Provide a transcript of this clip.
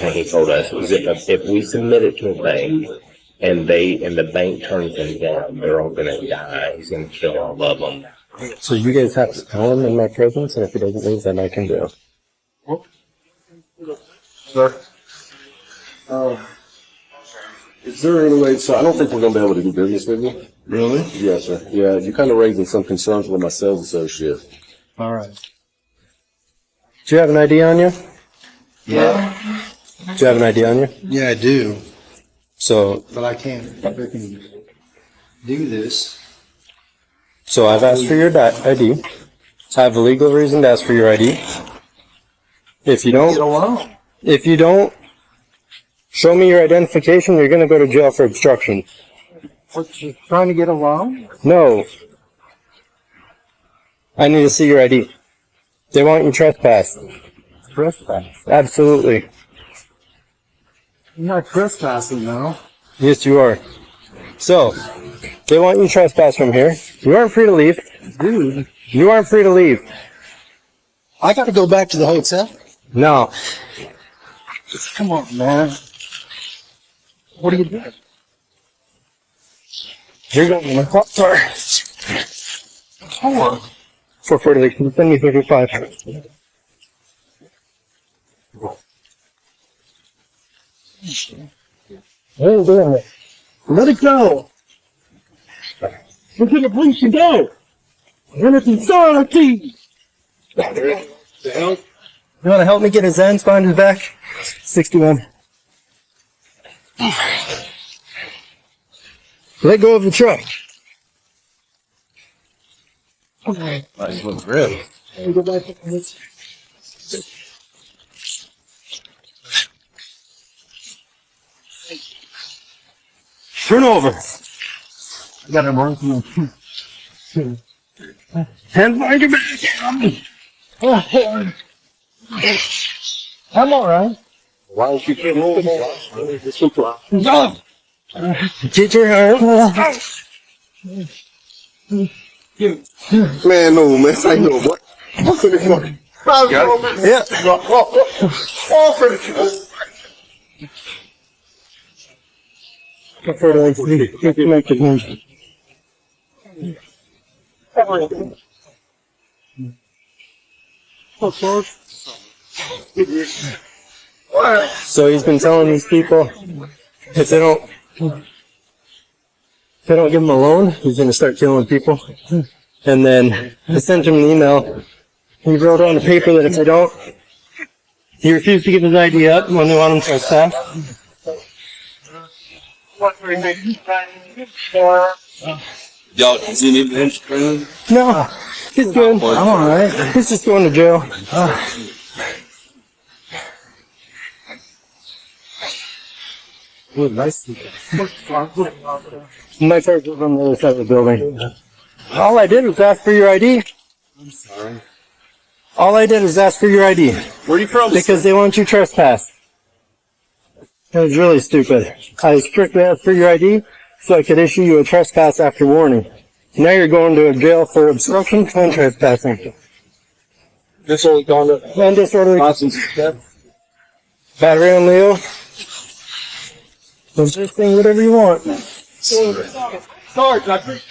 And he told us was if we submit it to a bank and the bank turns him down, they're all gonna die. He's gonna kill all of them. So you guys have to tell him in my presence, and if he doesn't leave, then I can do. Sir? Is there any way, so I don't think we're going to be able to do business with you. Really? Yes, sir. Yeah, you're kind of raising some concerns with my sales associate. All right. Do you have an ID on you? Yeah. Do you have an ID on you? Yeah, I do. So, But I can't freaking do this. so I've asked for your ID. I have a legal reason to ask for your ID. If you Get don't, alone. if you don't show me your identification, you're gonna go to jail for obstruction. What, you trying to get alone? No. I need to see your ID. They want you trespassed. Trespass. Absolutely. You're not trespassing, though. Yes, you are. So, they want you trespassed from here. You aren't free to leave. Dude, You aren't free to leave. I gotta go back to the hotel. No. Come on, man. What are you doing? You're going to my car. Sorry. Hold on. 440, can you send me 35? What are you doing there? Let it go. We're gonna bleach you go. And it's insanity. You want to help me get his ends behind his back? 61. Let go of the truck. Okay. Nice one, really. Go back to this. Turn over. I gotta run through. Hands behind your back. I'm alright. Why don't you get home? No. Get your arm. Man, no, man. Say no, boy. What's in this fucking? Yeah. Prefer to disconnect your hands. So he's been telling these people if they don't give him a loan, he's going to start killing people. And then I sent him an email. He wrote on the paper that if they don't, he refused to give his ID up when they want him to trespass. Y'all, does he need insurance? No, he's good. I'm alright. He's just going to jail. Nice. My first was on the other side of the building. All I did was ask for your ID. I'm sorry. All I did was ask for your ID. Where are you from? Because they want you trespassed. It was really stupid. I strictly asked for your ID so I could issue you a trespass after warning. Now you're going to jail for obstruction and trespassing. Disorderly conduct. And disorderly battery on Leo. Resisting whatever you want. Sorry,